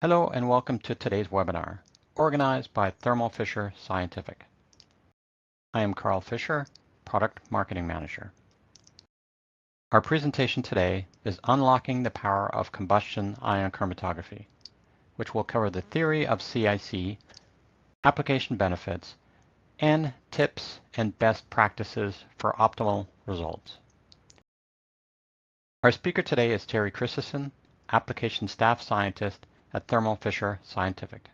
Hello and welcome to today's webinar, organized by Thermo Fisher Scientific. I am Carl Fisher, Product Marketing Manager. Our presentation today is Unlocking the Power of Combustion Ion Chromatography, which will cover the theory of CIC, application benefits, and tips and best practices for optimal results. Our speaker today is Terri Christison, Application Staff Scientist at Thermo Fisher Scientific.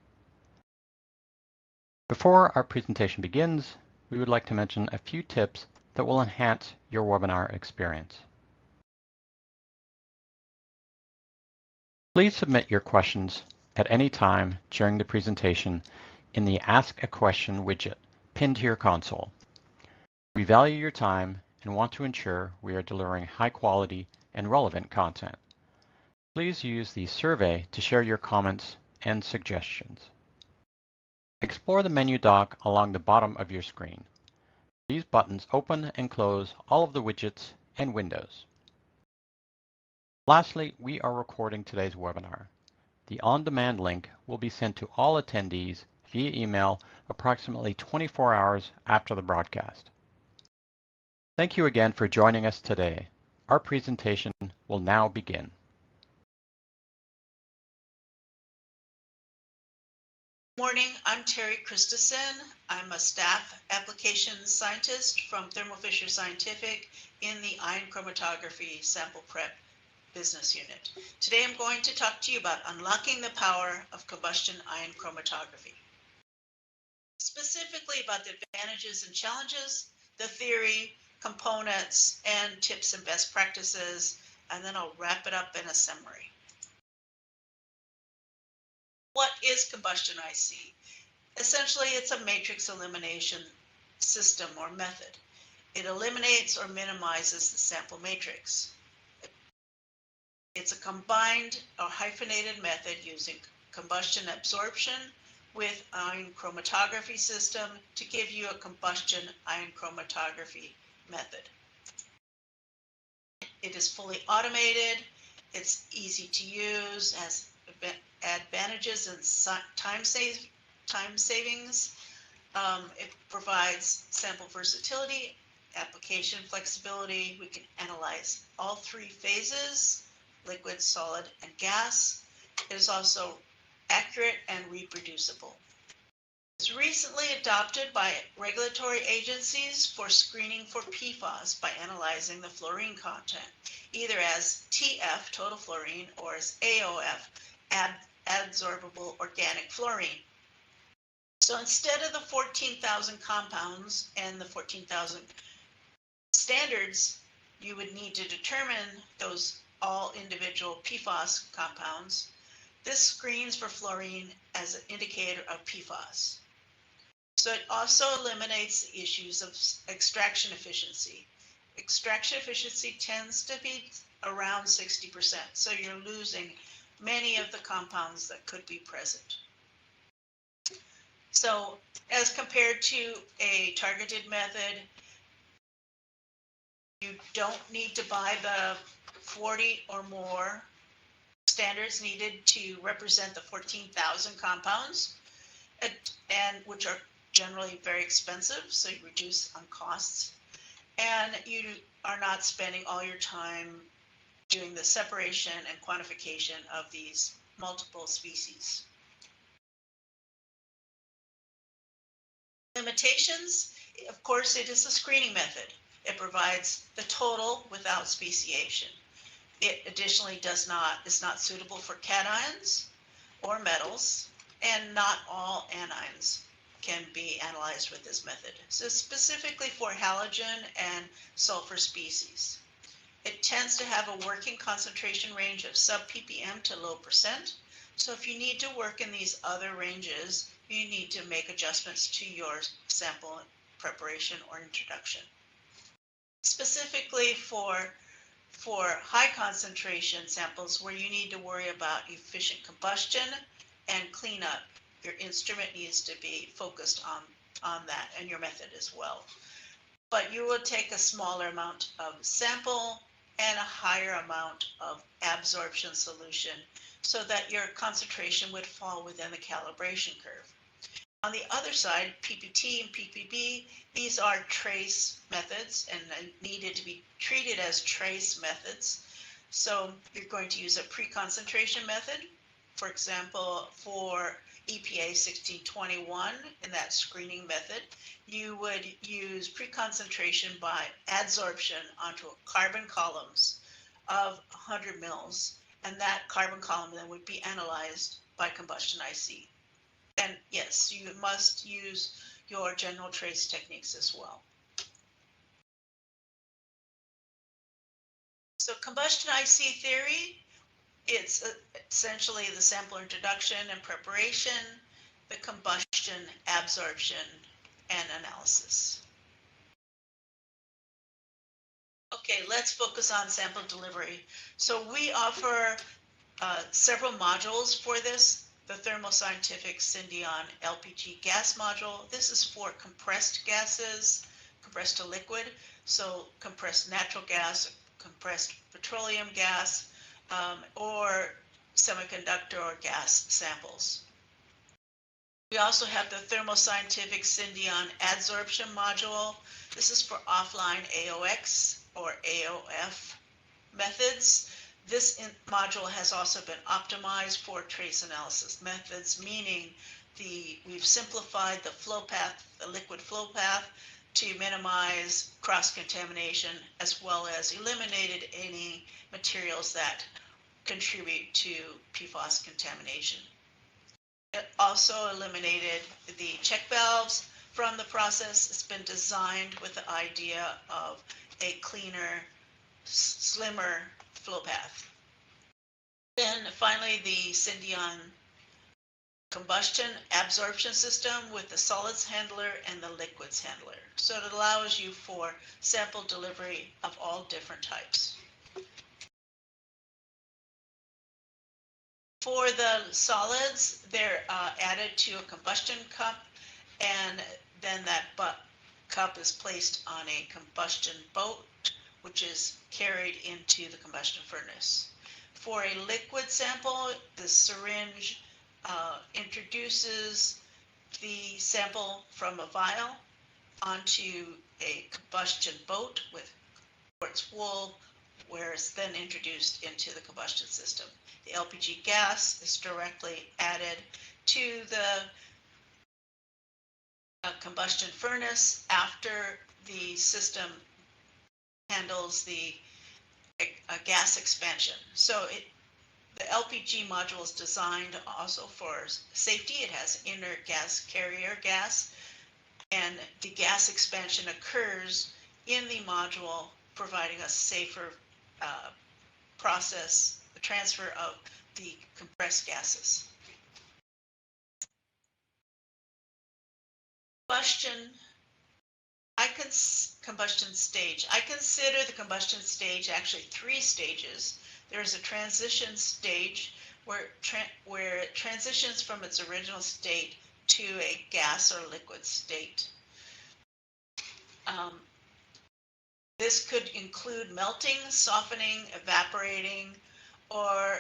Before our presentation begins, we would like to mention a few tips that will enhance your webinar experience. Please submit your questions at any time during the presentation in the Ask a Question widget pinned to your console. We value your time and want to ensure we are delivering high quality and relevant content. Please use the survey to share your comments and suggestions. Explore the menu dock along the bottom of your screen. These buttons open and close all of the widgets and windows. Lastly, we are recording today's webinar. The on-demand link will be sent to all attendees via email approximately 24 hours after the broadcast. Thank you again for joining us today. Our presentation will now begin. Morning, I'm Terri Christison. I'm a staff applications scientist from Thermo Fisher Scientific in the ion chromatography sample prep business unit. Today I'm going to talk to you about unlocking the power of combustion ion chromatography. Specifically about the advantages and challenges, the theory, components, and tips and best practices, and then I'll wrap it up in a summary. What is combustion IC? Essentially, it's a matrix elimination system or method. It eliminates or minimizes the sample matrix. It's a combined or hyphenated method using combustion absorption with ion chromatography system to give you a combustion ion chromatography method. It is fully automated. It's easy to use, has advantages and time savings. It provides sample versatility, application flexibility. We can analyze all three phases, liquid, solid, and gas. It is also accurate and reproducible. It's recently adopted by regulatory agencies for screening for PFAS by analyzing the fluorine content, either as TF, total fluorine, or as AOF, adsorbable organic fluorine. So instead of the 14,000 compounds and the 14,000 standards, you would need to determine those all individual PFAS compounds. This screens for fluorine as an indicator of PFAS. So it also eliminates the issues of extraction efficiency. Extraction efficiency tends to be around 60%, so you're losing many of the compounds that could be present. So as compared to a targeted method, you don't need to buy the 40 or more standards needed to represent the 14,000 compounds, and which are generally very expensive, so you reduce on costs, and you are not spending all your time doing the separation and quantification of these multiple species. Limitations, of course, it is a screening method. It provides the total without speciation. It additionally is not suitable for cations or metals, and not all anions can be analyzed with this method. So specifically for halogen and sulfur species. It tends to have a working concentration range of sub ppm to low %. So if you need to work in these other ranges, you need to make adjustments to your sample preparation or introduction. Specifically for high concentration samples where you need to worry about efficient combustion and cleanup, your instrument needs to be focused on that and your method as well. But you will take a smaller amount of sample and a higher amount of absorption solution so that your concentration would fall within the calibration curve. On the other side, PPT and PPB, these are trace methods and needed to be treated as trace methods. So you're going to use a pre-concentration method. For example, for EPA 1621 in that screening method, you would use pre-concentration by adsorption onto carbon columns of 100 mils, and that carbon column then would be analyzed by combustion IC. And yes, you must use your general trace techniques as well. So combustion IC theory, it's essentially the sample introduction and preparation, the combustion, absorption, and analysis. Okay, let's focus on sample delivery. So we offer several modules for this. The Thermoscientific Syndion LPG gas module. This is for compressed gases, compressed to liquid. So compressed natural gas, compressed petroleum gas, or semiconductor or gas samples. We also have the Thermoscientific Syndion adsorption module. This is for offline AOX or AOF methods. This module has also been optimized for trace analysis methods, meaning we've simplified the flow path, the liquid flow path, to minimize cross-contamination, as well as eliminated any materials that contribute to PFAS contamination. It also eliminated the check valves from the process. It's been designed with the idea of a cleaner, slimmer flow path. Then finally, the Syndion combustion absorption system with the solids handler and the liquids handler. So it allows you for sample delivery of all different types. For the solids, they're added to a combustion cup, and then that cup is placed on a combustion boat, which is carried into the combustion furnace. For a liquid sample, the syringe introduces the sample from a vial onto a combustion boat with quartz wool, where it's then introduced into the combustion system. The LPG gas is directly added to the combustion furnace after the system handles the gas expansion. So the LPG module is designed also for safety. It has inert gas carrier gas, and the gas expansion occurs in the module, providing a safer process, the transfer of the compressed gases. Combustion stage. I consider the combustion stage actually 3 stages. There's a transition stage where it transitions from its original state to a gas or liquid state. This could include melting, softening, evaporating, or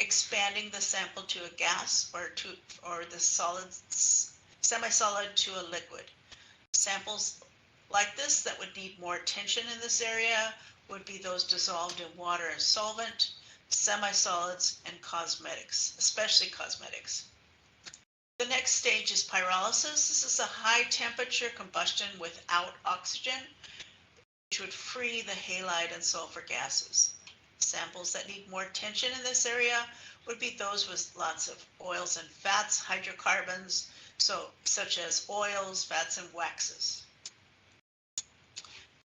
expanding the sample to a gas or the semi-solid to a liquid. Samples like this that would need more attention in this area would be those dissolved in water and solvent, semi-solids, and cosmetics, especially cosmetics. The next stage is pyrolysis. This is a high temperature combustion without oxygen, which would free the halide and sulfur gases. Samples that need more attention in this area would be those with lots of oils and fats, hydrocarbons, such as oils, fats, and waxes.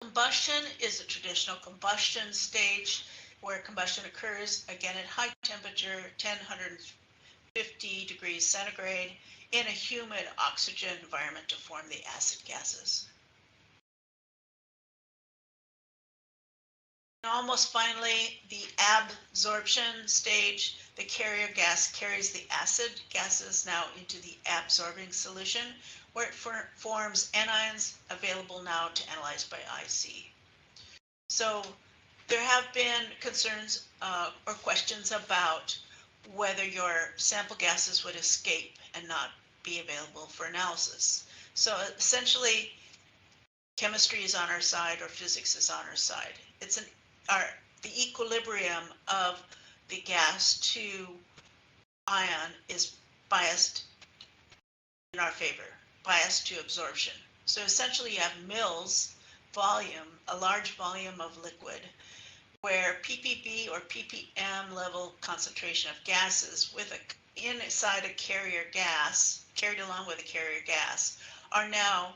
Combustion is a traditional combustion stage where combustion occurs, again at high temperature, 150 degrees centigrade, in a humid oxygen environment to form the acid gases. And almost finally, the absorption stage, the carrier gas carries the acid gases now into the absorbing solution, where it forms anions available now to analyze by IC. So There have been concerns or questions about whether your sample gases would escape and not be available for analysis. So essentially, chemistry is on our side or physics is on our side. It's the equilibrium of the gas to ion is biased in our favor, biased to absorption. So essentially you have mils volume, a large volume of liquid, where ppb or ppm level concentration of gases with inside a carrier gas, carried along with a carrier gas, are now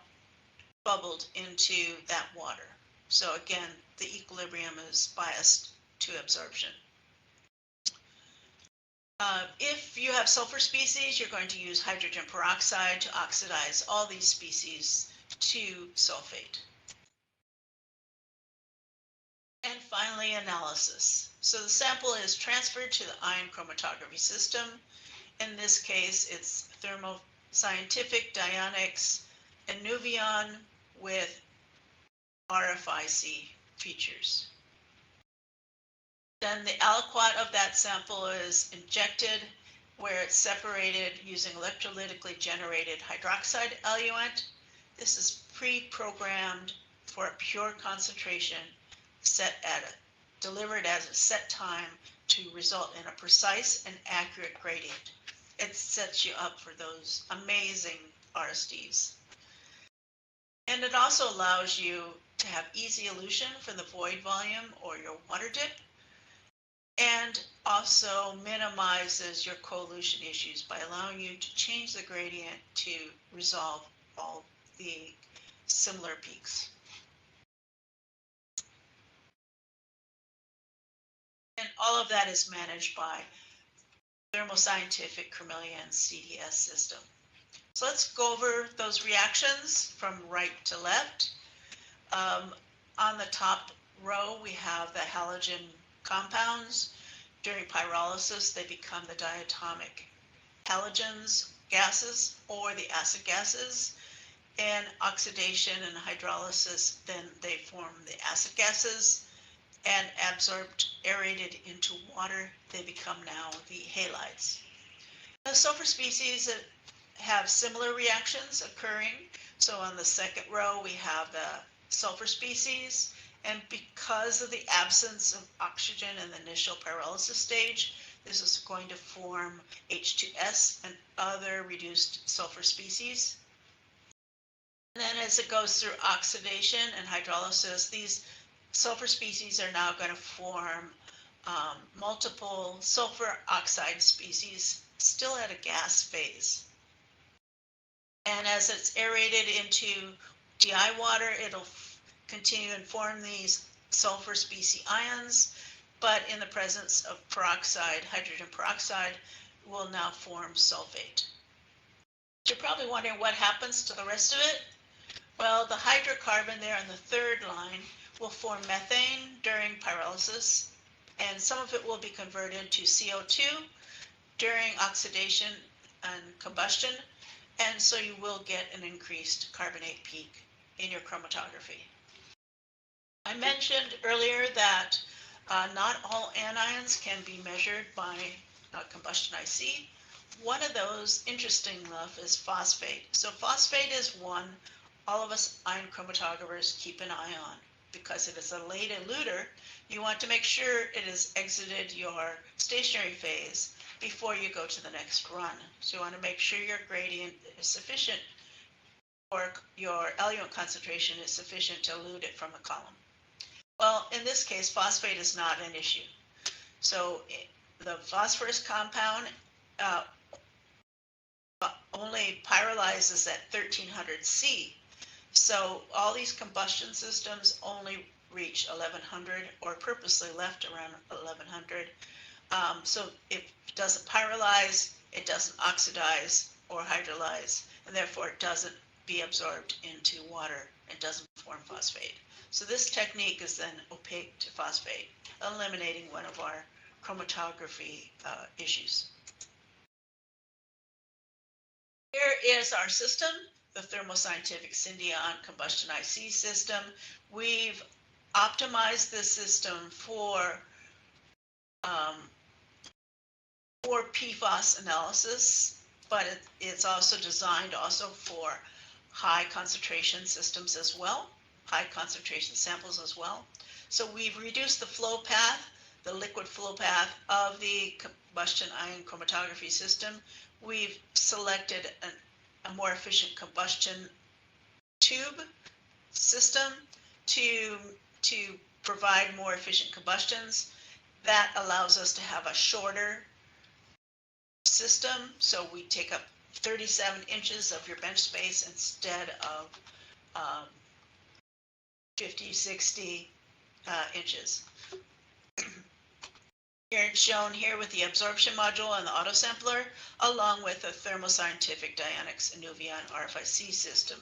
bubbled into that water. So again, the equilibrium is biased to absorption. If you have sulfur species, you're going to use hydrogen peroxide to oxidize all these species to sulfate. And finally, analysis. So the sample is transferred to the ion chromatography system. In this case, it's thermoscientific Dionix Inuvion with RFIC features. Then the aliquot of that sample is injected, where it's separated using electrolytically generated hydroxide eluent. This is pre-programmed for a pure concentration delivered at a set time to result in a precise and accurate gradient. It sets you up for those amazing RSDs. And it also allows you to have easy elution for the void volume or your water dip, and also minimizes your coelution issues by allowing you to change the gradient to resolve all the similar peaks. And all of that is managed by Thermoscientific Chromeleon CDS system. So let's go over those reactions from right to left. On the top row, we have the halogen compounds. During pyrolysis, they become the diatomic halogens gases or the acid gases. In oxidation and hydrolysis, then they form the acid gases, and absorbed, aerated into water, they become now the halides. The sulfur species have similar reactions occurring. So on the second row, we have the sulfur species, and because of the absence of oxygen in the initial pyrolysis stage, this is going to form H2S and other reduced sulfur species. And then as it goes through oxidation and hydrolysis, these sulfur species are now going to form multiple sulfur oxide species, still at a gas phase. And as it's aerated into DI water, it'll continue and form these sulfur species ions, but in the presence of peroxide, hydrogen peroxide, will now form sulfate. You're probably wondering what happens to the rest of it. Well, the hydrocarbon there on the third line will form methane during pyrolysis, and some of it will be converted to CO2 during oxidation and combustion, and so you will get an increased carbonate peak in your chromatography. I mentioned earlier that not all anions can be measured by combustion IC. One of those, interesting enough, is phosphate. So phosphate is one all of us ion chromatographers keep an eye on, because if it's a late eluter, you want to make sure it has exited your stationary phase before you go to the next run. So you want to make sure your gradient is sufficient, or your eluent concentration is sufficient to elute it from the column. Well, in this case, phosphate is not an issue. So the phosphorus compound only pyrolyzes at 1300 C. So all these combustion systems only reach 1100, or purposely left around 1100. So it doesn't pyrolyze, it doesn't oxidize or hydrolyze, and therefore it doesn't be absorbed into water and doesn't form phosphate. So this technique is then opaque to phosphate, eliminating one of our chromatography issues. Here is our system, the Thermoscientific Syndion Combustion IC system. We've optimized this system um, for PFAS analysis, but it's also designed also for high concentration systems as well, high concentration samples as well. So we've reduced the flow path, the liquid flow path of the combustion ion chromatography system. We've selected a more efficient combustion tube system to provide more efficient combustions. That allows us to have a shorter system, so we take up 37 inches of your bench space instead of 50, 60 inches. Here it's shown here with the absorption module and the autosampler, along with the Thermoscientific Dionix Inuvion RFIC system.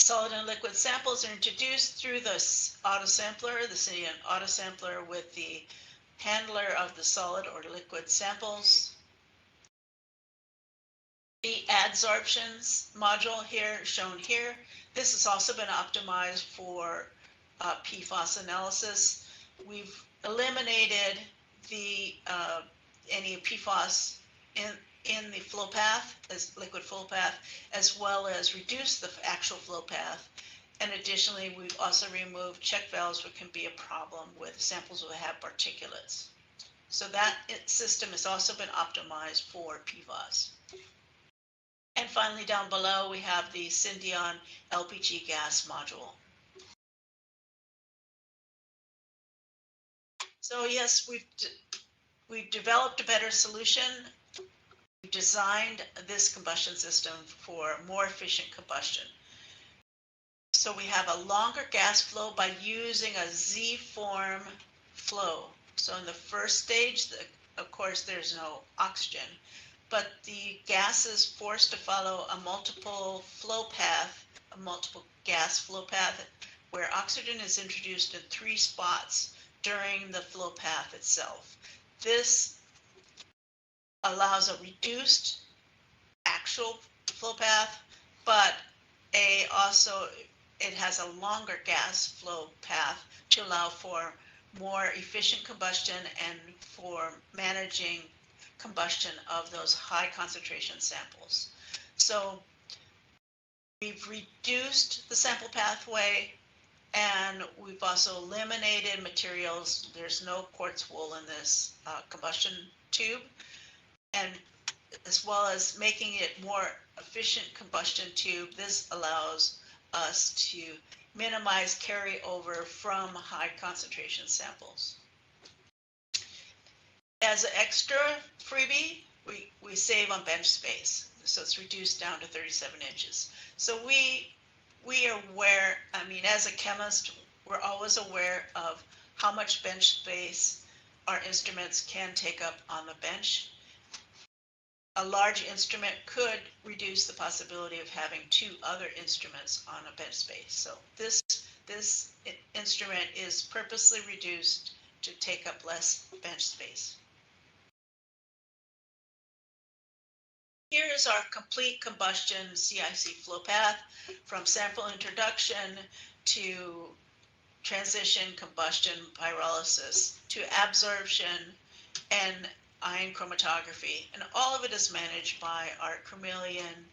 Solid and liquid samples are introduced through the autosampler, the Cineon autosampler with the handler of the solid or liquid samples. The adsorptions module here, shown here, this has also been optimized for PFAS analysis. We've eliminated the any PFAS in the flow path, as liquid flow path, as well as reduced the actual flow path. And additionally, we've also removed check valves, which can be a problem with samples that have particulates. So that system has also been optimized for PFAS. And finally, down below, we have the Cineon LPG gas module. So yes, we've developed a better solution. We've designed this combustion system for more efficient combustion. So we have a longer gas flow by using a Z-form flow. So in the first stage, of course, there's no oxygen, but the gas is forced to follow a multiple flow path, a multiple gas flow path, where oxygen is introduced in 3 spots during the flow path itself. This allows a reduced actual flow path, but also it has a longer gas flow path to allow for more efficient combustion and for managing combustion of those high concentration samples. So we've reduced the sample pathway, and we've also eliminated materials. There's no quartz wool in this combustion tube, and as well as making it more efficient combustion tube. This allows us to minimize carryover from high concentration samples. As an extra freebie, we save on bench space. So it's reduced down to 37 inches. So we are aware, I mean, as a chemist, we're always aware of how much bench space our instruments can take up on the bench. A large instrument could reduce the possibility of having 2 other instruments on a bench space. So this instrument is purposely reduced to take up less bench space. Here is our complete combustion CIC flow path from sample introduction to transition, combustion, pyrolysis, to absorption and ion chromatography, and all of it is managed by our Chameleon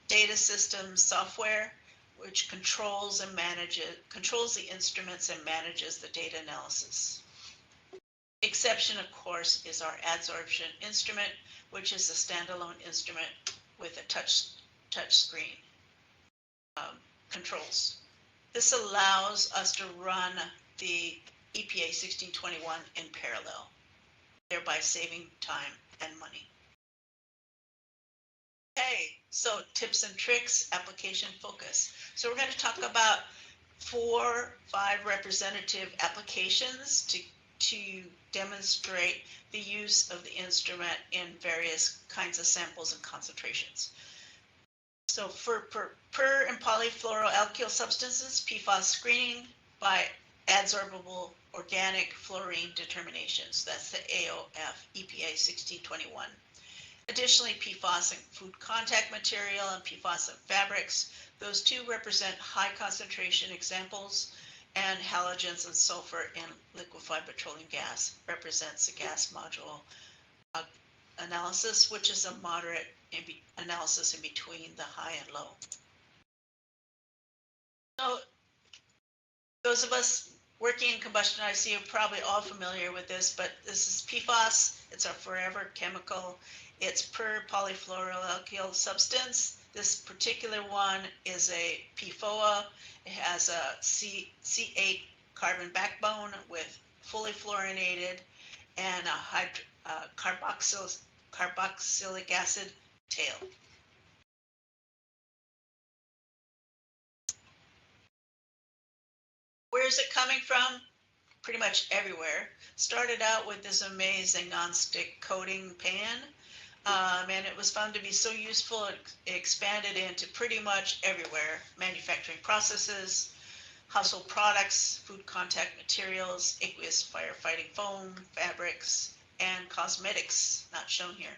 data system software, which controls the instruments and manages the data analysis. Exception, of course, is our adsorption instrument, which is a standalone instrument with a touch screen controls. This allows us to run the EPA 1621 in parallel, thereby saving time and money. Okay, so tips and tricks, application focus. So we're going to talk about 4-5 representative applications to demonstrate the use of the instrument in various kinds of samples and concentrations. So for per and polyfluoroalkyl substances, PFAS screening by adsorbable organic fluorine determinations. That's the AOF EPA 1621. Additionally, PFAS in food contact material and PFAS in fabrics, those two represent high concentration examples, and halogens and sulfur in liquefied petroleum gas represents a gas module uh, analysis, which is a moderate analysis in between the high and low. So those of us working in combustion IC are probably all familiar with this, but this is PFAS. It's a forever chemical. It's per polyfluoroalkyl substance. This particular one is a PFOA. It has a C8 carbon backbone with fully fluorinated and a carboxylic acid tail. Where's it coming from? Pretty much everywhere. Started out with this amazing nonstick coating pan, and it was found to be so useful it expanded into pretty much everywhere. Manufacturing processes, household products, food contact materials, aqueous firefighting foam, fabrics, and cosmetics, not shown here.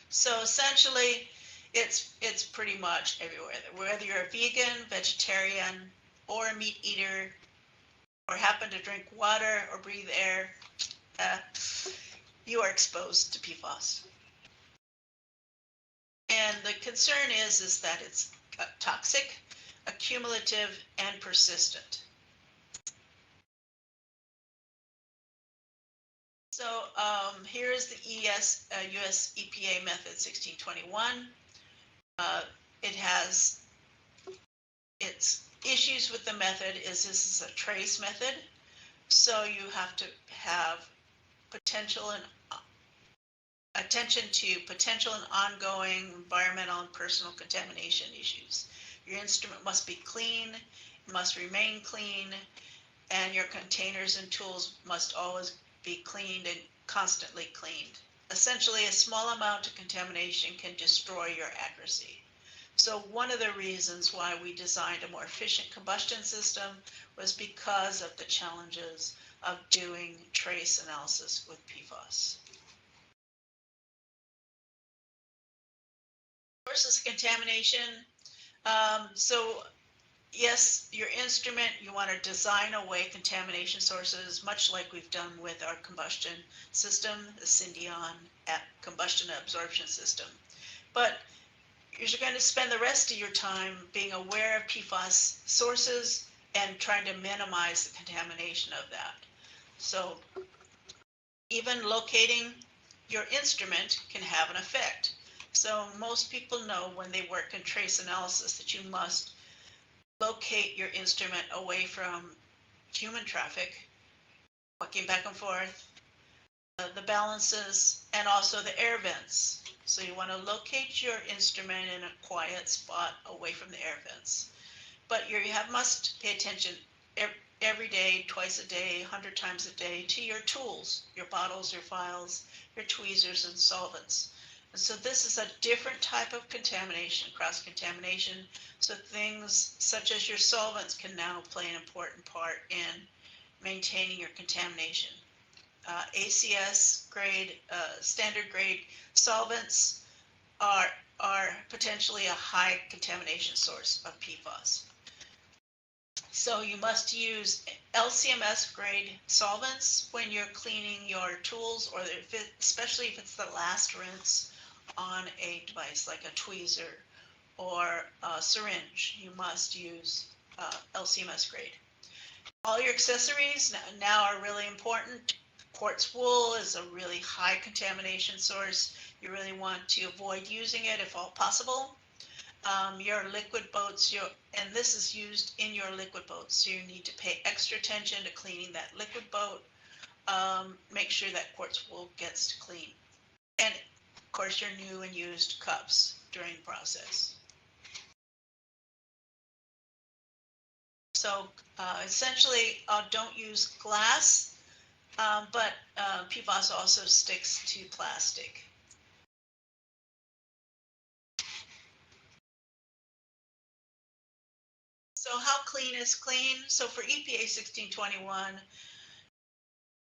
So essentially, it's pretty much everywhere. Whether you're a vegan, vegetarian, or a meat eater, or happen to drink water or breathe air, you are exposed to PFAS. And the concern is that it's toxic, accumulative, and persistent. So here is the US EPA method 1621. It has its issues with the method is this is a trace method. So you have to have potential and attention to potential and ongoing environmental and personal contamination issues. Your instrument must be clean, must remain clean, and your containers and tools must always be cleaned and constantly cleaned. Essentially, a small amount of contamination can destroy your accuracy. So one of the reasons why we designed a more efficient combustion system was because of the challenges of doing trace analysis with PFAS. Versus contamination. So yes, your instrument, you want to design away contamination sources, much like we've done with our combustion system, the Syndion combustion absorption system. But you're going to spend the rest of your time being aware of PFAS sources and trying to minimize the contamination of that. So even locating your instrument can have an effect. So most people know when they work in trace analysis that you must locate your instrument away from human traffic, walking back and forth, the balances, and also the air vents. So you want to locate your instrument in a quiet spot away from the air vents. But you must pay attention every day, twice a day, 100 times a day to your tools, your bottles, your files, your tweezers, and solvents. And so this is a different type of contamination, cross-contamination. So things such as your solvents can now play an important part in maintaining your contamination. ACS grade, standard grade solvents are potentially a high contamination source of PFAS. So you must use LCMS grade solvents when you're cleaning your tools, or especially if it's the last rinse on a device like a tweezer or a syringe. You must use LCMS grade. All your accessories now are really important. Quartz wool is a really high contamination source. You really want to avoid using it if all possible. Your liquid boats, and this is used in your liquid boats, so you need to pay extra attention to cleaning that liquid boat. Make sure that quartz wool gets clean. And of course, your new and used cups during the process. So essentially, don't use glass, but PFAS also sticks to plastic. So how clean is clean? So for EPA 1621,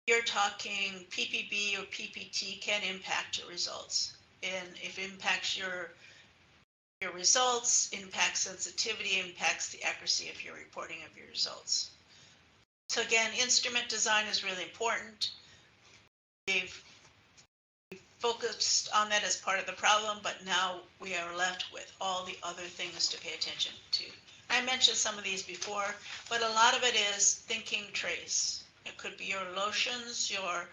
you're talking PPB or PPT can impact your results. And if it impacts your results, impacts sensitivity, impacts the accuracy of your reporting of your results. So again, instrument design is really important. We've focused on that as part of the problem, but now we are left with all the other things to pay attention to. I mentioned some of these before, but a lot of it is thinking trace. It could be your lotions, your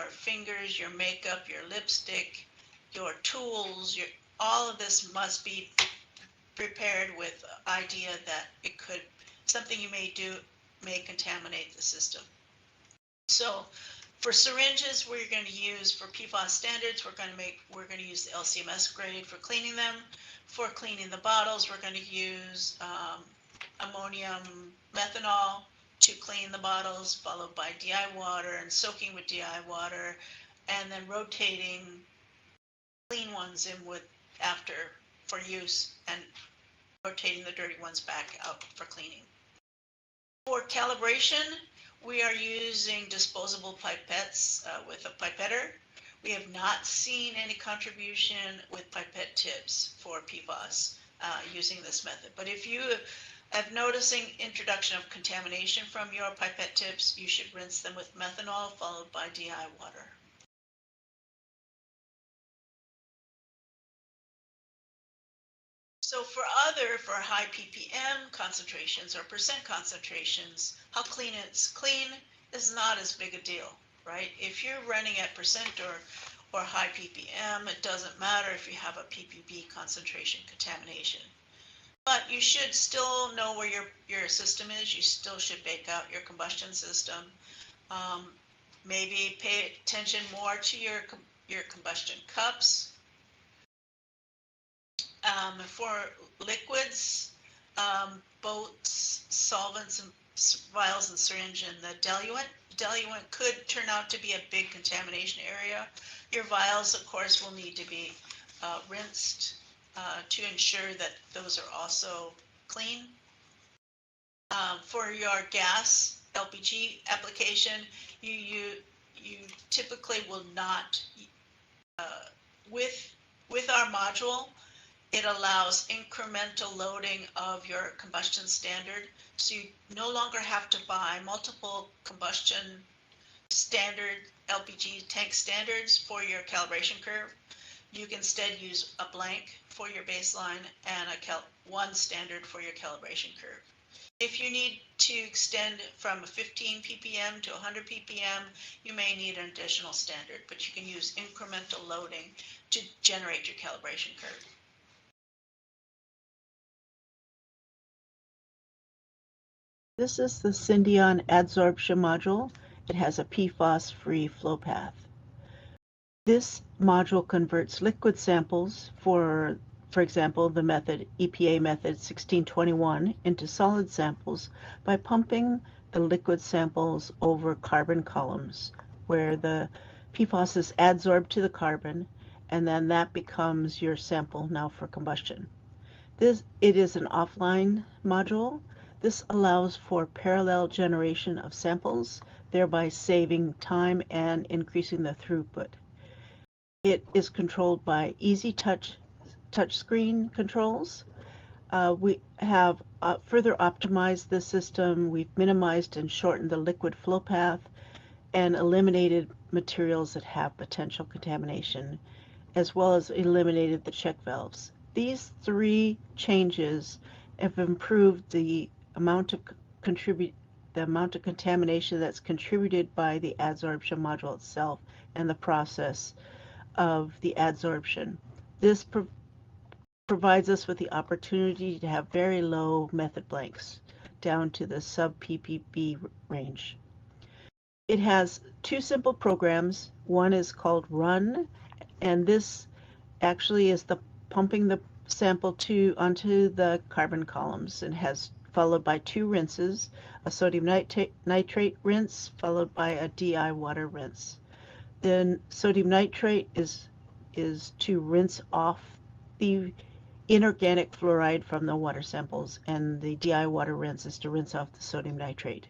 fingers, your makeup, your lipstick, your tools, all of this must be prepared with the idea that it could, something you may do may contaminate the system. So for syringes, we're going to use, for PFAS standards, we're going to use the LCMS grade for cleaning them. For cleaning the bottles, we're going to use ammonium methanol to clean the bottles, followed by DI water and soaking with DI water, and then rotating clean ones in with after for use and rotating the dirty ones back out for cleaning. For calibration, we are using disposable pipettes with a pipetter. We have not seen any contribution with pipette tips for PFAS using this method. But if you have noticing introduction of contamination from your pipette tips, you should rinse them with methanol followed by DI water. So for high ppm concentrations or percent concentrations, how clean it's clean is not as big a deal, right? If you're running at percent or high ppm, it doesn't matter if you have a ppb concentration contamination. But you should still know where your system is. You still should bake out your combustion system. Maybe pay attention more to your combustion cups. For liquids, boats, solvents, and vials and syringe, and the diluent could turn out to be a big contamination area. Your vials, of course, will need to be rinsed to ensure that those are also clean. For your gas LPG application, you typically will not, with our module, it allows incremental loading of your combustion standard. So you no longer have to buy multiple combustion standard LPG tank standards for your calibration curve. You can instead use a blank for your baseline and one standard for your calibration curve. If you need to extend from 15 ppm to 100 ppm, you may need an additional standard, but you can use incremental loading to generate your calibration curve. This is the Syndion adsorption module. It has a PFAS-free flow path. This module converts liquid samples, for example, the EPA method 1621, into solid samples by pumping the liquid samples over carbon columns, where the PFAS is adsorbed to the carbon, and then that becomes your sample now for combustion. It is an offline module. This allows for parallel generation of samples, thereby saving time and increasing the throughput. It is controlled by easy touchscreen controls. We have further optimized the system. We've minimized and shortened the liquid flow path and eliminated materials that have potential contamination, as well as eliminated the check valves. These three changes have improved the amount of contamination that's contributed by the adsorption module itself and the process of the adsorption. This provides us with the opportunity to have very low method blanks down to the sub-ppb range. It has two simple programs. One is called Run, and this actually is the pumping the sample onto the carbon columns, and has followed by two rinses, a sodium nitrate rinse followed by a DI water rinse. Then sodium nitrate is to rinse off the inorganic fluoride from the water samples, and the DI water rinse is to rinse off the sodium nitrate.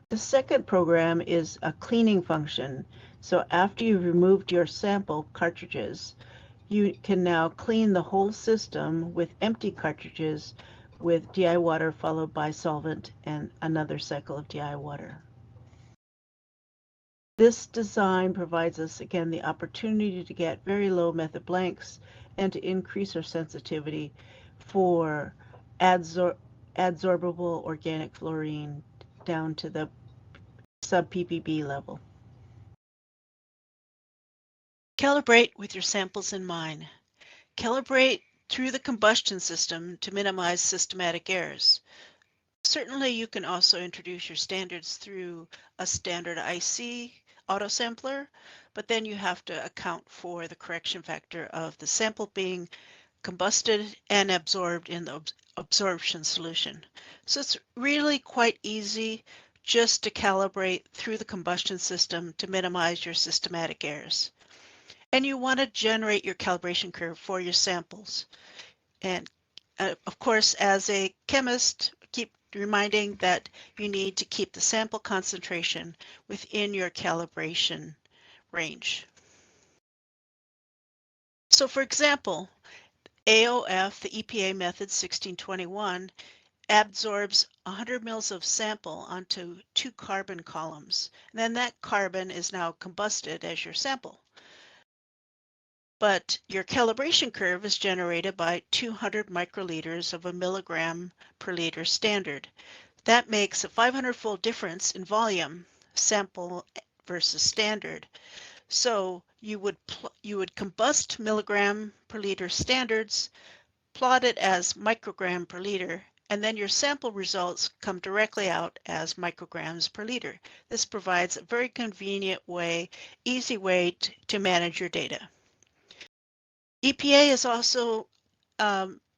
The second program is a cleaning function. So after you've removed your sample cartridges, you can now clean the whole system with empty cartridges with DI water followed by solvent and another cycle of DI water. This design provides us, again, the opportunity to get very low method blanks and to increase our sensitivity for adsorbable organic fluorine down to the sub-ppb level. Calibrate with your samples in mind. Calibrate through the combustion system to minimize systematic errors. Certainly, you can also introduce your standards through a standard IC autosampler, but then you have to account for the correction factor of the sample being combusted and absorbed in the absorption solution. So it's really quite easy just to calibrate through the combustion system to minimize your systematic errors. And you want to generate your calibration curve for your samples. And of course, as a chemist, keep reminding that you need to keep the sample concentration within your calibration range. So for example, AOF, the EPA method 1621, absorbs 100 mils of sample onto 2 carbon columns. And then that carbon is now combusted as your sample. But your calibration curve is generated by 200 microliters of a milligram per liter standard. That makes a 500-fold difference in volume, sample versus standard. So you would combust milligram per liter standards, plot it as microgram per liter, and then your sample results come directly out as micrograms per liter. This provides a very convenient way, easy way to manage your data. EPA is also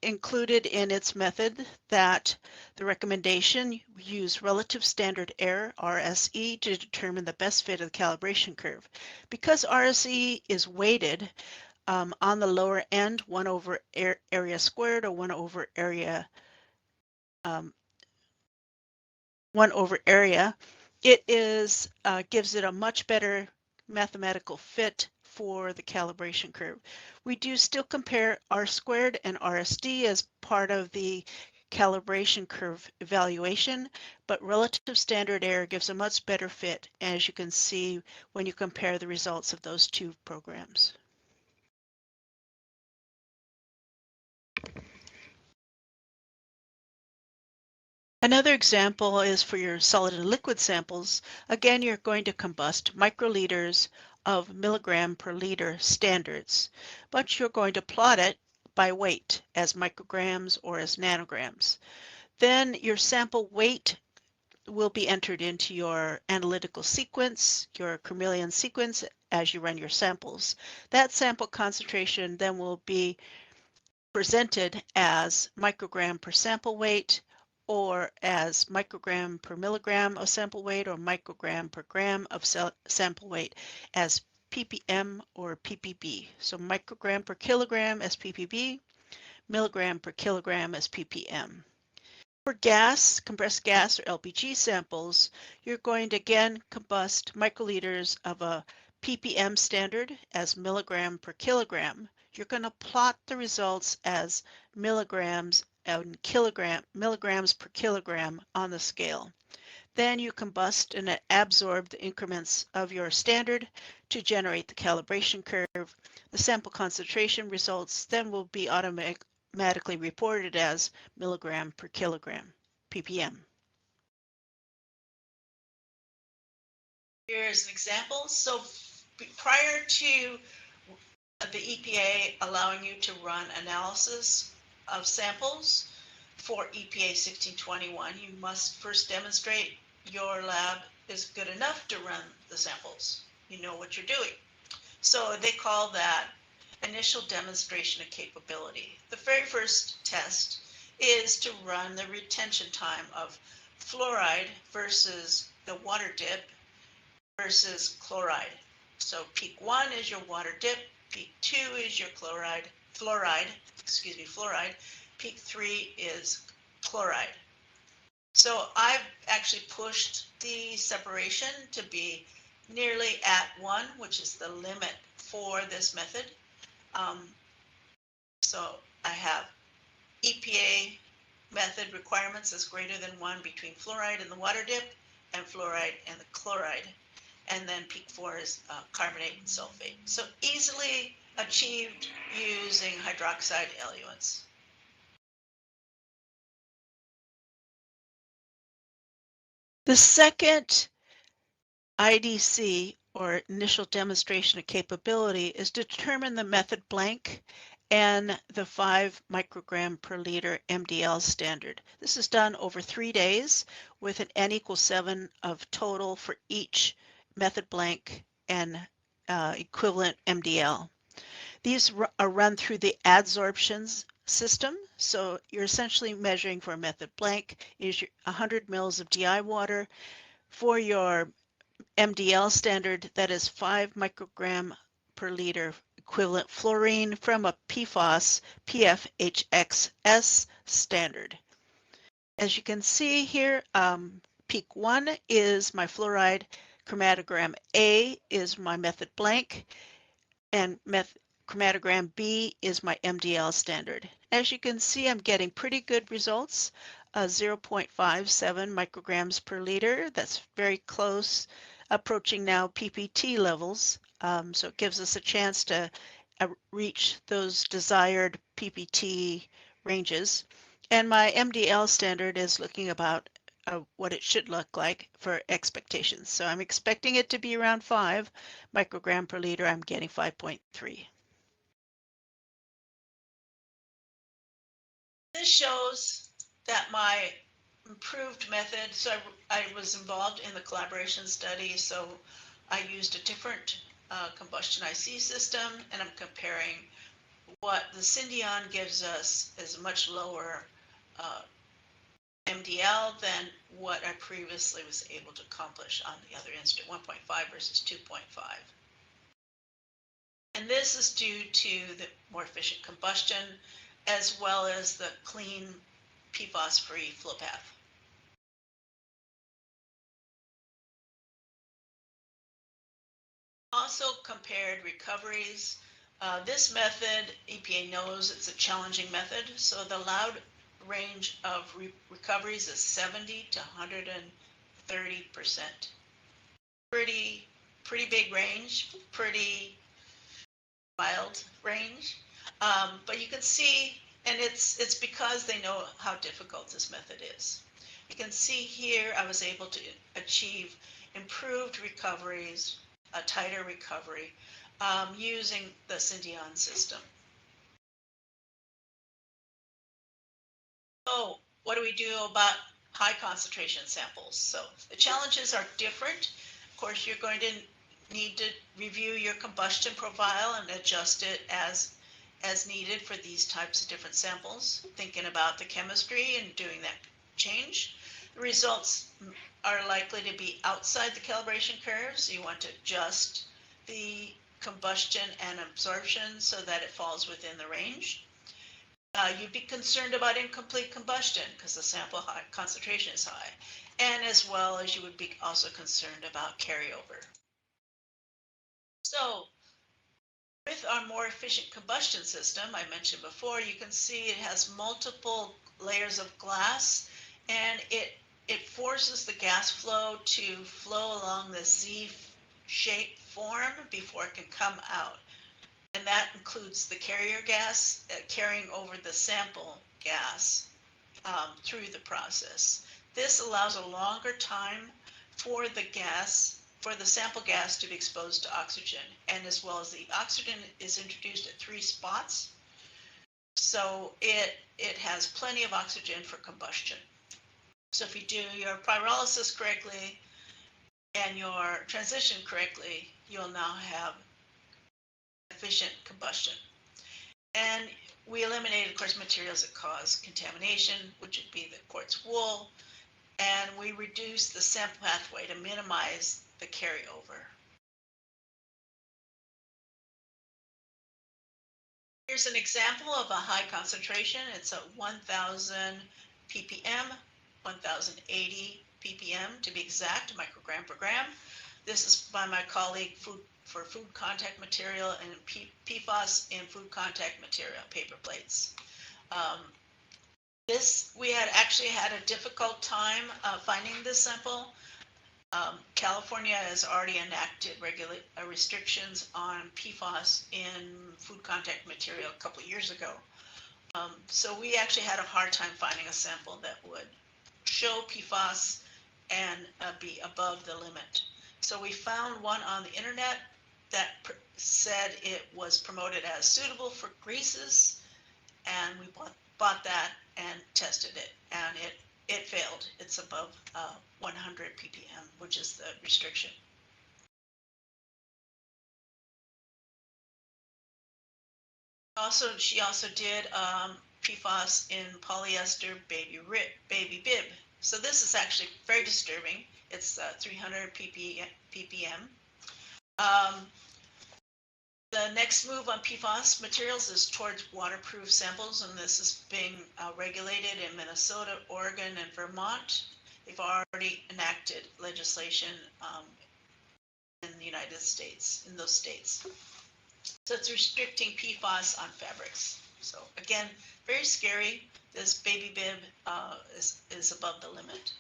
included in its method that the recommendation use relative standard error, RSE, to determine the best fit of the calibration curve. Because RSE is weighted on the lower end, 1 over area squared or 1 over area, it is gives it a much better mathematical fit for the calibration curve. We do still compare R squared and RSD as part of the calibration curve evaluation, but relative standard error gives a much better fit, as you can see when you compare the results of those two programs. Another example is for your solid and liquid samples. Again, you're going to combust microliters of milligram per liter standards, but you're going to plot it by weight as micrograms or as nanograms. Then your sample weight will be entered into your analytical sequence, your Chromeleon sequence, as you run your samples. That sample concentration then will be presented as microgram per sample weight, or as microgram per milligram of sample weight, or microgram per gram of sample weight as ppm or ppb. So microgram per kilogram as ppb, milligram per kilogram as ppm. For gas, compressed gas or LPG samples, you're going to again combust microliters of a ppm standard as milligram per kilogram. You're going to plot the results as milligrams and milligrams per kilogram on the scale. Then you combust and absorb the increments of your standard to generate the calibration curve. The sample concentration results then will be automatically reported as milligram per kilogram, ppm. Here's an example. So prior to the EPA allowing you to run analysis of samples for EPA 1621, you must first demonstrate your lab is good enough to run the samples. You know what you're doing. So they call that initial demonstration of capability. The very first test is to run the retention time of fluoride versus the water dip versus chloride. So peak 1 is your water dip, peak 2 is your fluoride, peak 3 is chloride. So I've actually pushed the separation to be nearly at 1, which is the limit for this method. So I have EPA method requirements is greater than 1 between fluoride and the water dip and fluoride and the chloride. And then peak 4 is carbonate and sulfate. So easily achieved using hydroxide eluents. The second IDC, or initial demonstration of capability, is to determine the method blank and the 5 microgram per liter MDL standard. This is done over 3 days with an N equals 7 of total for each method blank and equivalent MDL. These are run through the adsorptions system. So you're essentially measuring for a method blank is 100 mils of DI water. For your MDL standard, that is 5 microgram per liter equivalent fluorine from a PFOS PFHXS standard. As you can see here, peak 1 is my fluoride, chromatogram A is my method blank, and chromatogram B is my MDL standard. As you can see, I'm getting pretty good results, 0.57 micrograms per liter. That's very close, approaching now PPT levels. So it gives us a chance to reach those desired PPT ranges. And my MDL standard is looking about what it should look like for expectations. So I'm expecting it to be around 5 microgram per liter. I'm getting 5.3. This shows that my improved method, so I was involved in the collaboration study, so I used a different combustion IC system, and I'm comparing what the Syndion gives us is a much lower MDL than what I previously was able to accomplish on the other instrument, 1.5 versus 2.5. And this is due to the more efficient combustion as well as the clean PFOS-free flow path. Also compared recoveries. This method, EPA knows it's a challenging method, so the allowed range of recoveries is 70 to 130%. Pretty big range, pretty wild range. But you can see, and it's because they know how difficult this method is. You can see here I was able to achieve improved recoveries, a tighter recovery, using the Syndion system. So what do we do about high concentration samples? So the challenges are different. Of course, you're going to need to review your combustion profile and adjust it as needed for these types of different samples, thinking about the chemistry and doing that change. The results are likely to be outside the calibration curve, so you want to adjust the combustion and absorption so that it falls within the range. You'd be concerned about incomplete combustion because the sample concentration is high, and as well as you would be also concerned about carryover. So with our more efficient combustion system, I mentioned before, you can see it has multiple layers of glass, and it forces the gas flow to flow along the Z-shaped form before it can come out. And that includes the carrier gas carrying over the sample gas through the process. This allows a longer time for the gas, for the sample gas to be exposed to oxygen, and as well as the oxygen is introduced at 3 spots. So it has plenty of oxygen for combustion. So if you do your pyrolysis correctly and your transition correctly, you'll now have efficient combustion. And we eliminated, of course, materials that cause contamination, which would be the quartz wool, and we reduced the sample pathway to minimize the carryover. Here's an example of a high concentration. It's a 1000 ppm, 1000 5,080 ppm to be exact, microgram per gram. This is by my colleague for food contact material and PFAS in food contact material, paper plates. We had actually had a difficult time finding this sample. California has already enacted restrictions on PFAS in food contact material a couple of years ago. So we actually had a hard time finding a sample that would show PFAS and be above the limit. So we found one on the internet that said it was promoted as suitable for greases, and we bought that and tested it, and it failed. It's above 100 ppm, which is the restriction. She also did PFAS in polyester baby bib. So this is actually very disturbing. It's 300 ppm. The next move on PFAS materials is towards waterproof samples, and this is being regulated in Minnesota, Oregon, and Vermont. They've already enacted legislation in the United States, in those states. So it's restricting PFAS on fabrics. So again, very scary. This baby bib is above the limit.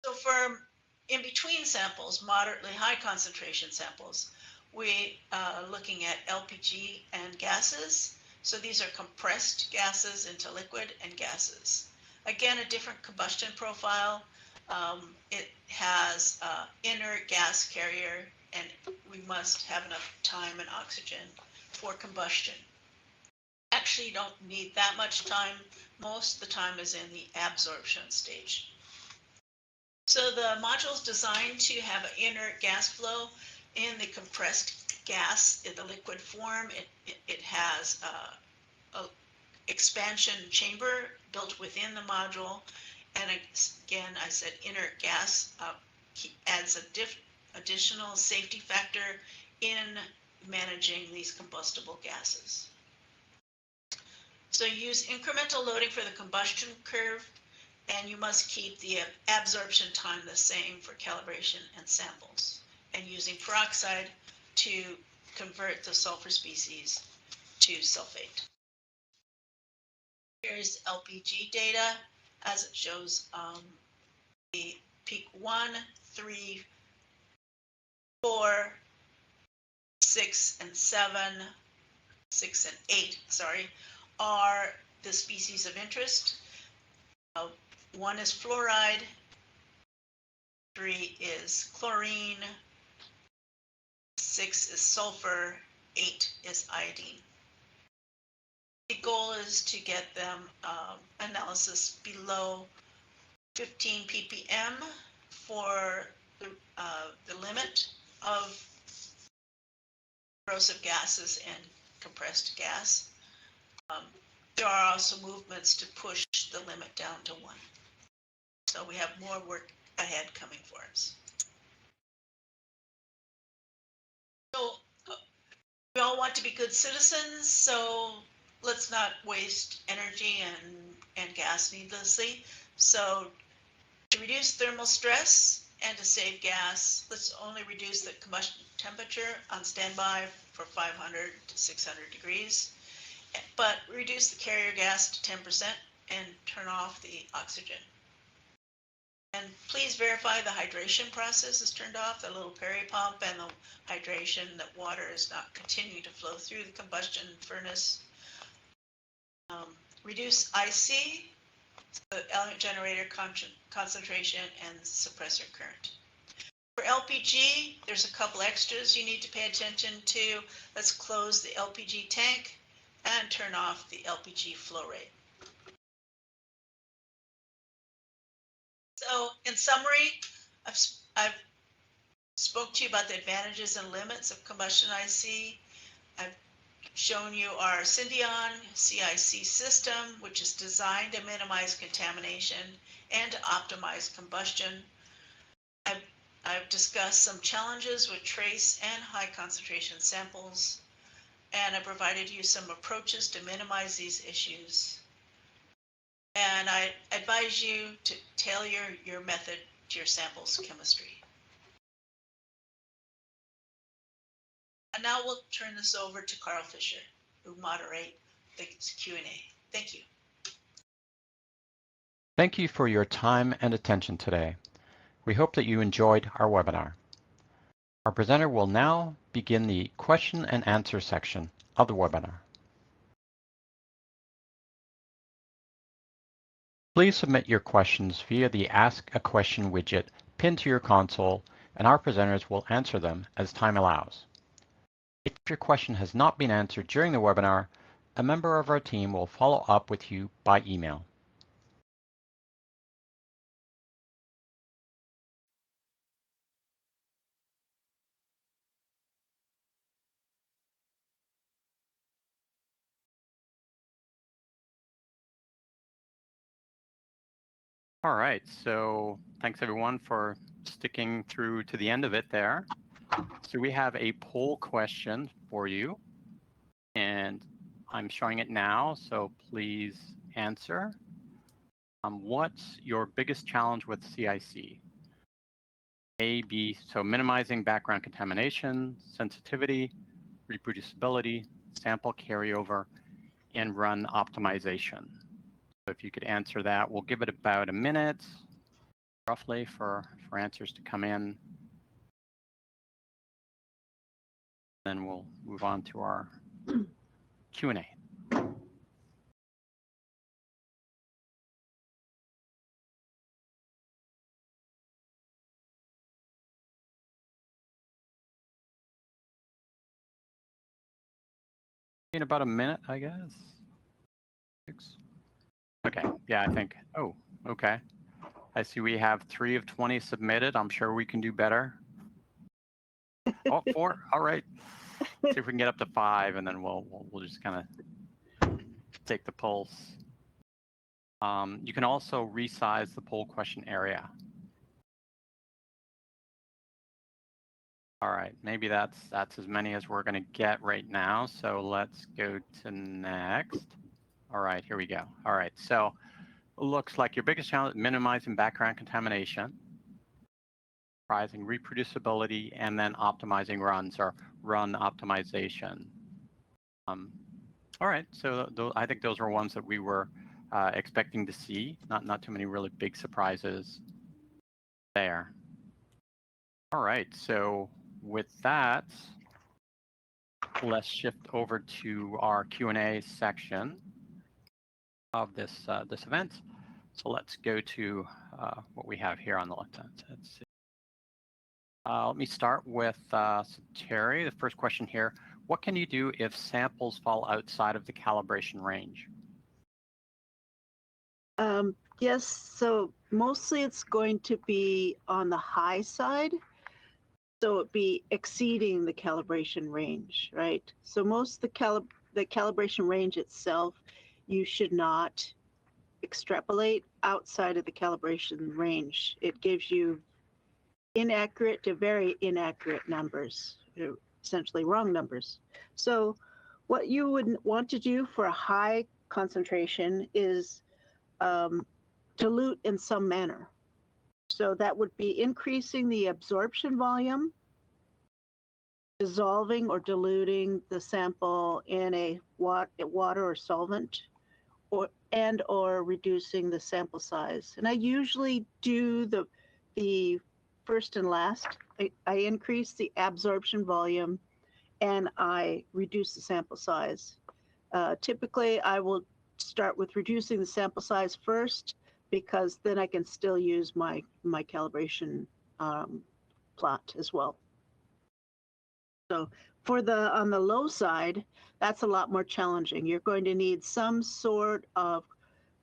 So for in between samples, moderately high concentration samples, we are looking at LPG and gases. So these are compressed gases into liquid and gases. Again, a different combustion profile. It has inert gas carrier, and we must have enough time and oxygen for combustion. Actually, you don't need that much time. Most of the time is in the absorption stage. So the module is designed to have an inert gas flow in the compressed gas in the liquid form. It has a expansion chamber built within the module. And again, I said inert gas adds additional safety factor in managing these combustible gases. So use incremental loading for the combustion curve, and you must keep the absorption time the same for calibration and samples, and using peroxide to convert the sulfur species to sulfate. Here's LPG data as it shows the peak 1, 3, 4, 6, and 7, 6 and 8, sorry, are the species of interest. 1 is fluoride, 3 is chlorine, 6 is sulfur, 8 is iodine. The goal is to get them analysis below 15 ppm for the limit of corrosive gases and compressed gas. There are also movements to push the limit down to 1. So we have more work ahead coming for us. So we all want to be good citizens, so let's not waste energy and gas needlessly. So to reduce thermal stress and to save gas, let's only reduce the combustion temperature on standby for 500 to 600 degrees, but reduce the carrier gas to 10% and turn off the oxygen. And please verify the hydration process is turned off, the little peri pump, and the hydration, that water is not continuing to flow through the combustion furnace. Reduce IC, the element generator concentration, and suppressor current. For LPG, there's a couple extras you need to pay attention to. Let's close the LPG tank and turn off the LPG flow rate. So in summary, I've spoke to you about the advantages and limits of combustion IC. I've shown you our Syndion CIC system, which is designed to minimize contamination and to optimize combustion. I've discussed some challenges with trace and high concentration samples, and I provided you some approaches to minimize these issues. And I advise you to tailor your method to your sample's chemistry. And now we'll turn this over to Carl Fisher, who moderate the Q&A. Thank you. Thank you for your time and attention today. We hope that you enjoyed our webinar. Our presenter will now begin the question and answer section of the webinar. Please submit your questions via the Ask a Question widget pinned to your console, and our presenters will answer them as time allows. If your question has not been answered during the webinar, a member of our team will follow up with you by email. All right, so thanks everyone for sticking through to the end of it there. So we have a poll question for you, and I'm showing it now, so please answer. What's your biggest challenge with CIC? A, B, so minimizing background contamination, sensitivity, reproducibility, sample carryover, and run optimization. So if you could answer that, we'll give it about a minute, roughly, for answers to come in. Then we'll move on to our Q&A. In about a minute, I guess. 6. Okay, yeah, I think, oh, okay. I see we have 3 of 20 submitted. I'm sure we can do better. Oh, 4, all right. See if we can get up to 5, and then we'll just kind of take the pulse. You can also resize the poll question area. All right, maybe that's as many as we're going to get right now. So let's go to next. All right, here we go. All right, so it looks like your biggest challenge is minimizing background contamination, prioritizing reproducibility, and then optimizing runs or run optimization. All right, so I think those are ones that we were expecting to see. Not too many really big surprises there. All right, so with that, let's shift over to our Q&A section of this event. So let's go to what we have here on the left-hand side. Let's see. Let me start with Terri. The first question here: what can you do if samples fall outside of the calibration range? Yes, so mostly it's going to be on the high side. So it'd be exceeding the calibration range, right? So most of the calibration range itself, you should not extrapolate outside of the calibration range. It gives you inaccurate to very inaccurate numbers, essentially wrong numbers. So what you would want to do for a high concentration is dilute in some manner. So that would be increasing the absorption volume, dissolving or diluting the sample in a water or solvent, or reducing the sample size. And I usually do the first and last. I increase the absorption volume and I reduce the sample size. Typically, I will start with reducing the sample size first, because then I can still use my calibration plot as well. So on the low side, that's a lot more challenging. You're going to need some sort of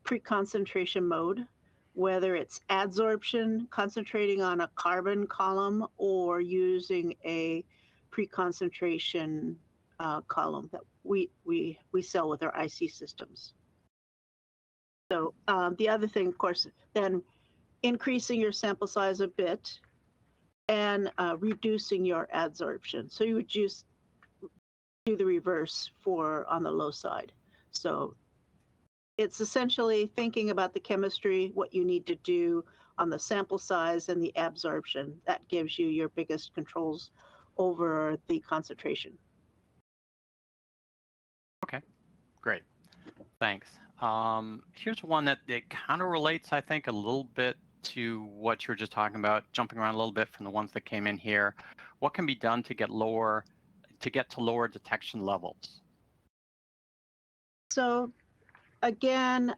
pre-concentration mode, whether it's adsorption, concentrating on a carbon column, or using a pre-concentration column that we sell with our IC systems. So the other thing, of course, then increasing your sample size a bit and reducing your adsorption. So you would just do the reverse on the low side. So it's essentially thinking about the chemistry, what you need to do on the sample size and the absorption. That gives you your biggest controls over the concentration. Okay, great. Thanks. Here's one that it kind of relates, I think, a little bit to what you were just talking about, jumping around a little bit from the ones that came in here. What can be done to get to lower detection levels? So again,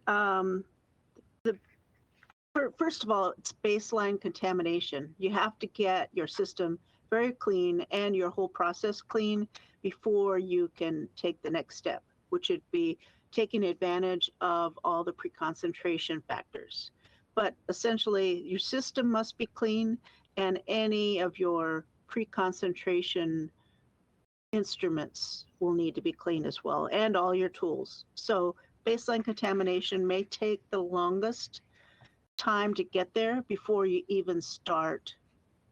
first of all, it's baseline contamination. You have to get your system very clean and your whole process clean before you can take the next step, which would be taking advantage of all the pre-concentration factors. But essentially, your system must be clean, and any of your pre-concentration instruments will need to be clean as well, and all your tools. So baseline contamination may take the longest time to get there before you even start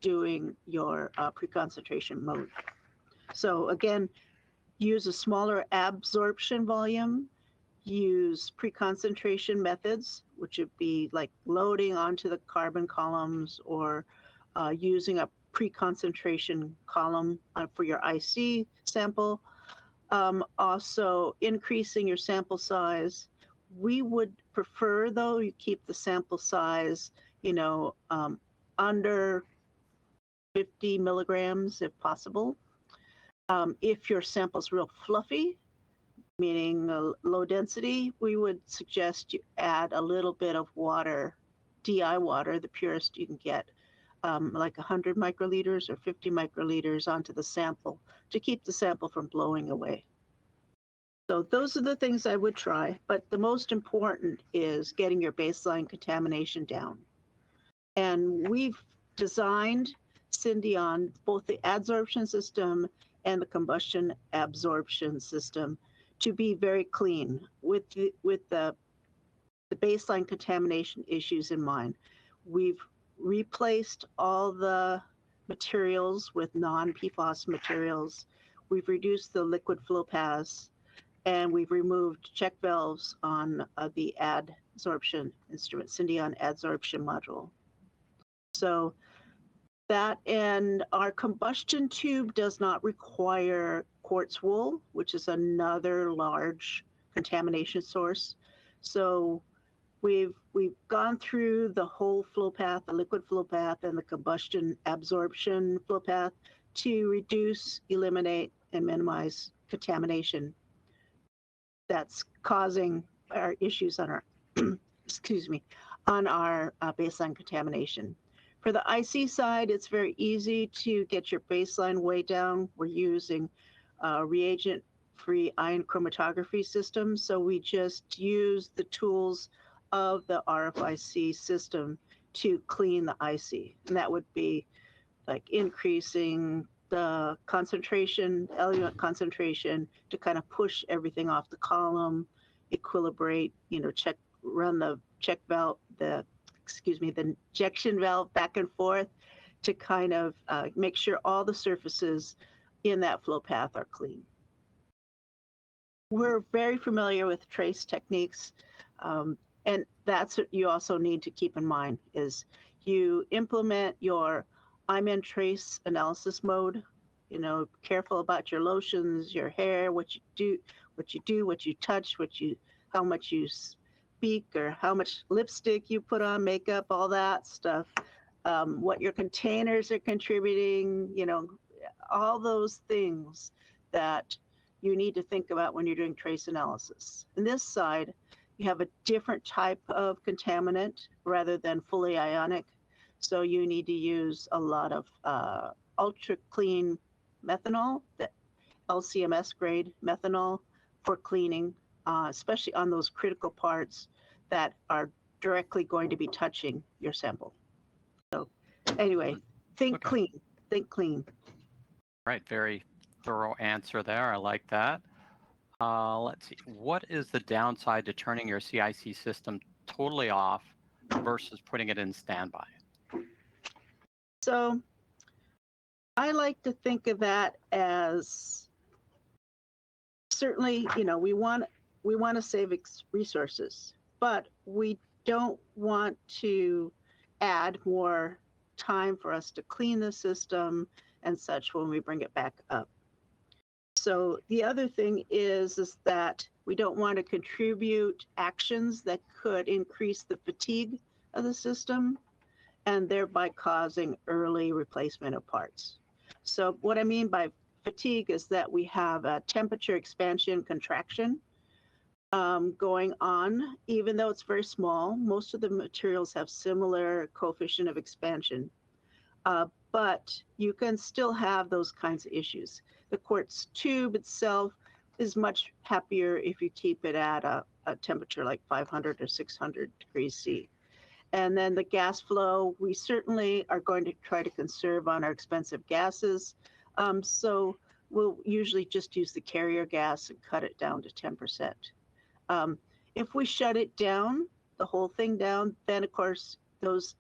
doing your pre-concentration mode. So again, use a smaller absorption volume, use pre-concentration methods, which would be like loading onto the carbon columns or using a pre-concentration column for your IC sample. Also increasing your sample size. We would prefer, though, you keep the sample size, under 50 milligrams if possible. If your sample's real fluffy, meaning low density, we would suggest you add a little bit of water, DI water, the purest you can get, like 100 microliters or 50 microliters onto the sample to keep the sample from blowing away. So those are the things I would try, but the most important is getting your baseline contamination down. And we've designed Syndion, both the adsorption system and the combustion absorption system, to be very clean with the baseline contamination issues in mind. We've replaced all the materials with non-PFAS materials. We've reduced the liquid flow paths, and we've removed check valves on the adsorption instrument, Syndion adsorption module. So that, and our combustion tube does not require quartz wool, which is another large contamination source. So we've gone through the whole flow path, the liquid flow path and the combustion absorption flow path to reduce, eliminate, and minimize contamination that's causing our issues on our excuse me, on our baseline contamination. For the IC side, it's very easy to get your baseline way down. We're using reagent-free ion chromatography system, so we just use the tools of the RFIC system to clean the IC, and that would be like increasing the concentration, eluent concentration, to kind of push everything off the column, equilibrate, run the check valve, the injection valve back and forth to kind of make sure all the surfaces in that flow path are clean. We're very familiar with trace techniques, and that's what you also need to keep in mind is you implement your IMEN trace analysis mode, careful about your lotions, your hair, what you touch, how much you speak, or how much lipstick you put on, makeup, all that stuff, what your containers are contributing, all those things that you need to think about when you're doing trace analysis. On this side, you have a different type of contaminant rather than fully ionic. So you need to use a lot of ultra clean methanol, the LCMS grade methanol for cleaning, especially on those critical parts that are directly going to be touching your sample. So anyway, think clean. Right, very thorough answer there. I like that. Let's see, what is the downside to turning your CIC system totally off versus putting it in standby? So I like to think of that as certainly, we want we want to save resources, but we don't want to add more time for us to clean the system and such when we bring it back up. So the other thing is that we don't want to contribute actions that could increase the fatigue of the system and thereby causing early replacement of parts. So what I mean by fatigue is that we have a temperature expansion contraction going on, even though it's very small. Most of the materials have similar coefficient of expansion, but you can still have those kinds of issues. The quartz tube itself is much happier if you keep it at a temperature like 500 or 600 degrees C. And then the gas flow, we certainly are going to try to conserve on our expensive gases. So we'll usually just use the carrier gas and cut it down to 10%. If we shut it down, the whole thing down, then of course those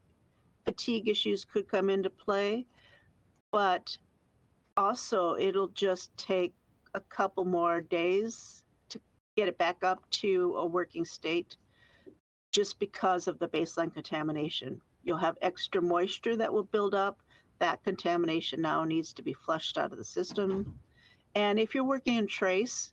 fatigue issues could come into play, but also it'll just take a couple more days to get it back up to a working state just because of the baseline contamination. You'll have extra moisture that will build up. That contamination now needs to be flushed out of the system. And if you're working in trace,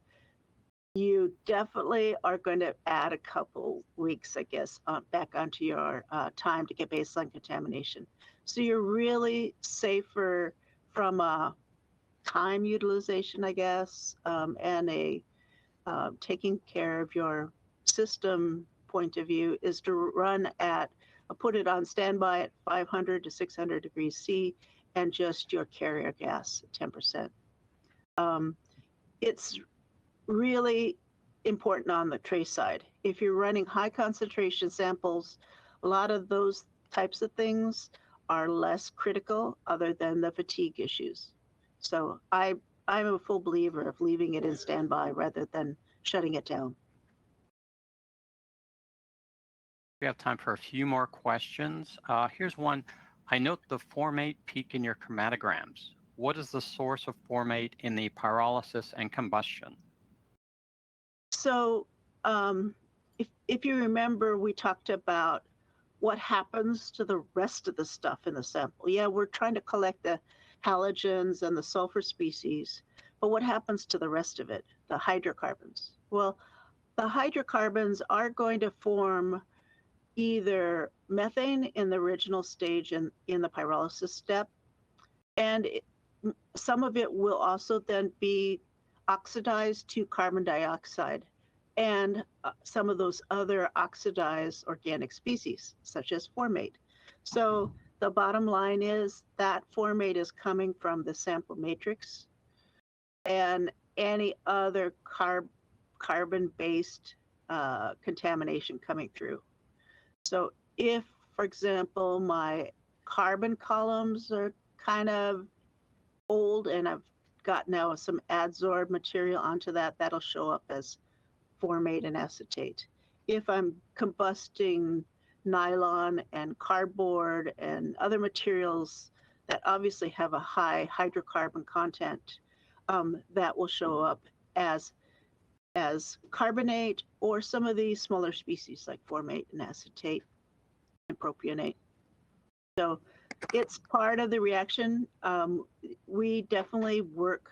you definitely are going to add a couple weeks, I guess, back onto your time to get baseline contamination. So you're really safer from a time utilization, I guess, and a taking care of your system point of view is to run at, put it on standby at 500 to 600 degrees C and just your carrier gas at 10%. It's really important on the trace side. If you're running high concentration samples, a lot of those types of things are less critical other than the fatigue issues. So I'm a full believer of leaving it in standby rather than shutting it down. We have time for a few more questions. Here's one. I note the formate peak in your chromatograms. What is the source of formate in the pyrolysis and combustion? So if you remember, we talked about what happens to the rest of the stuff in the sample. Yeah, we're trying to collect the halogens and the sulfur species, but what happens to the rest of it, the hydrocarbons? Well, the hydrocarbons are going to form either methane in the original stage in the pyrolysis step, and some of it will also then be oxidized to carbon dioxide and some of those other oxidized organic species, such as formate. So the bottom line is that formate is coming from the sample matrix and any other carbon-based contamination coming through. So if, for example, my carbon columns are kind of old and I've got now some adsorbed material onto that, that'll show up as formate and acetate. If I'm combusting nylon and cardboard and other materials that obviously have a high hydrocarbon content, that will show up as carbonate or some of these smaller species like formate and acetate and propionate. So it's part of the reaction. We definitely work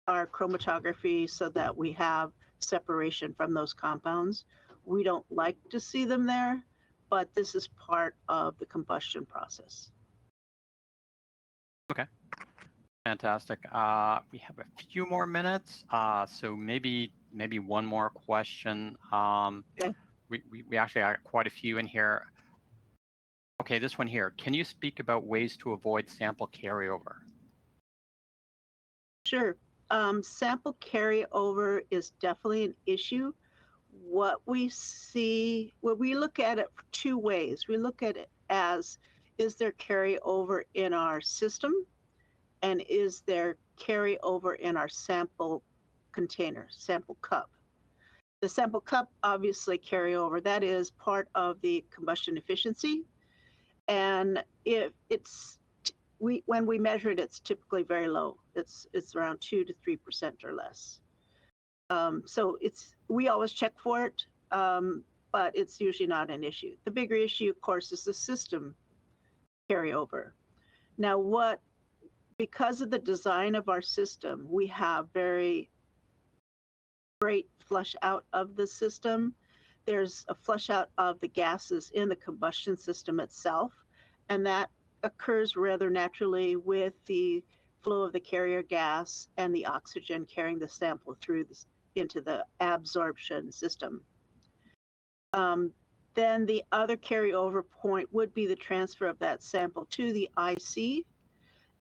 our chromatography so that we have separation from those compounds. We don't like to see them there, but this is part of the combustion process. Okay. Fantastic. We have a few more minutes, so maybe one more question. Okay. We actually got quite a few in here. Okay, this one here. Can you speak about ways to avoid sample carryover? Sure. Sample carryover is definitely an issue. What we see, well, we look at it two ways. We look at it as, is there carryover in our system? And is there carryover in our sample container, sample cup? The sample cup obviously carryover. That is part of the combustion efficiency. And if it's, when we measure it, it's typically very low. It's around 2 to 3% or less. So we always check for it, but it's usually not an issue. The bigger issue, of course, is the system carryover. Now, because of the design of our system, we have very great flush out of the system. There's a flush out of the gases in the combustion system itself, and that occurs rather naturally with the flow of the carrier gas and the oxygen carrying the sample through into the absorption system. Then the other carryover point would be the transfer of that sample to the IC,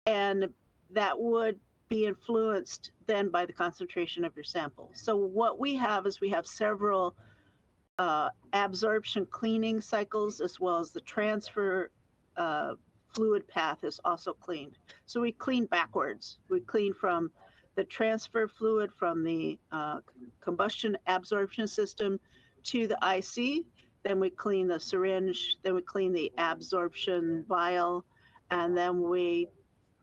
and that would be influenced then by the concentration of your sample. So what we have is we have several absorption cleaning cycles, as well as the transfer fluid path is also cleaned. So we clean backwards. We clean from the transfer fluid from the combustion absorption system to the IC. Then we clean the syringe. Then we clean the absorption vial, and then we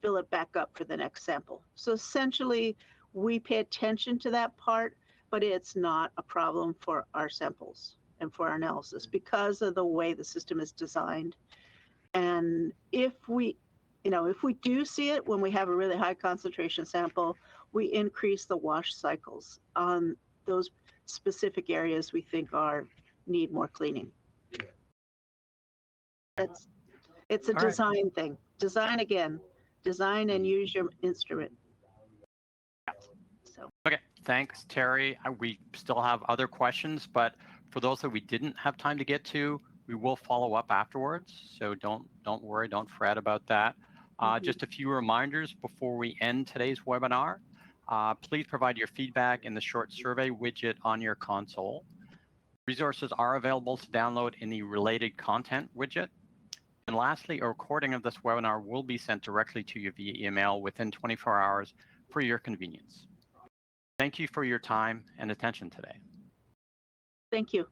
fill it back up for the next sample. So essentially, we pay attention to that part, but it's not a problem for our samples and for our analysis because of the way the system is designed. And if we do see it when we have a really high concentration sample, we increase the wash cycles on those specific areas we think need more cleaning. It's a design thing. Design again. Design and use your instrument. So. Okay, thanks, Terry. We still have other questions, but for those that we didn't have time to get to, we will follow up afterwards. So don't worry, don't fret about that. Just a few reminders before we end today's webinar. Please provide your feedback in the short survey widget on your console. Resources are available to download in the related content widget. And lastly, a recording of this webinar will be sent directly to you via email within 24 hours for your convenience. Thank you for your time and attention today. Thank you.